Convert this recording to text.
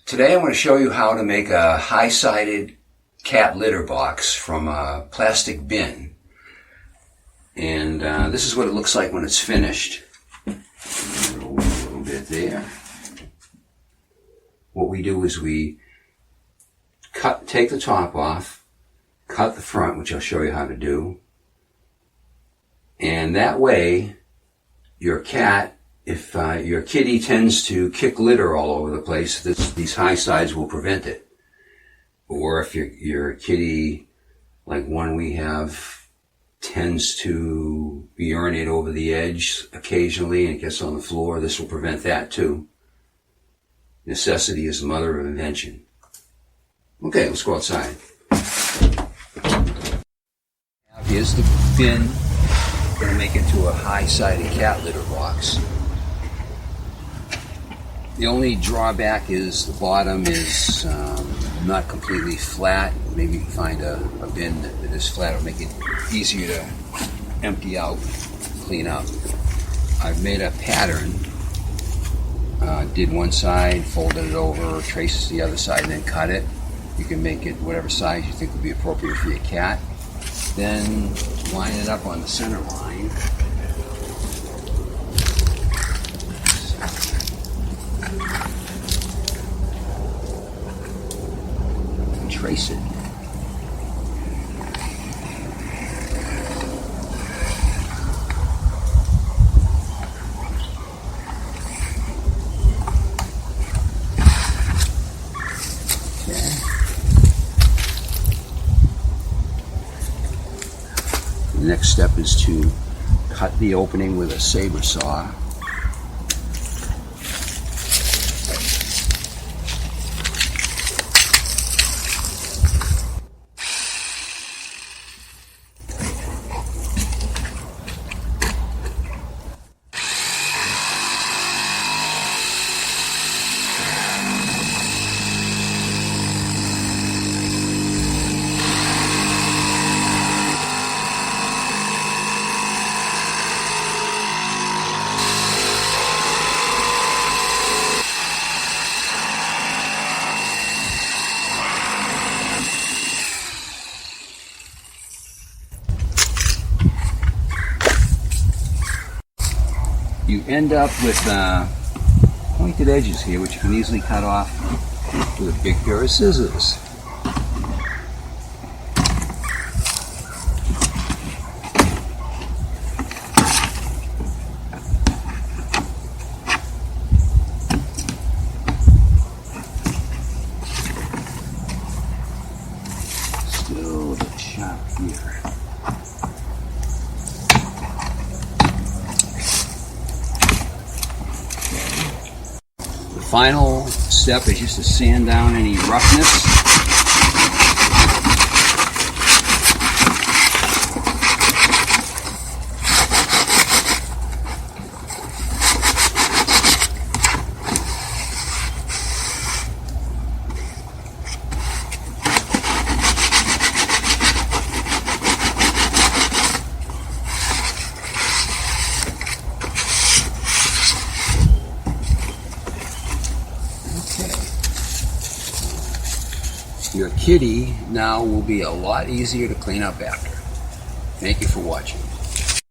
Today I'm going to show you how to make a high-sided cat litter box from a plastic bin. And this is what it looks like when it's finished. Roll a little bit there. What we do is we take the top off, cut the front, which I'll show you how to do. And that way, your cat, if your kitty tends to kick litter all over the place, these high sides will prevent it. Or if your kitty, like one we have, tends to urinate over the edge occasionally and it gets on the floor, this will prevent that too. Necessity is the mother of invention. Okay, let's go outside. Here's the bin. I'm going to make it into a high-sided cat litter box. The only drawback is the bottom is not completely flat. Maybe you can find a bin that is flat. It'll make it easier to empty out, clean up. I've made a pattern. Did one side, folded it over, traced the other side, and then cut it. You can make it whatever size you think would be appropriate for your cat. Then line it up on the center line. And trace it. The next step is to cut the opening with a saber saw. You end up with pointed edges here, which you can easily cut off with a big pair of scissors. Still a bit sharp here. Final step is just to sand down any roughness. Your kitty now will be a lot easier to clean up after. Thank you for watching.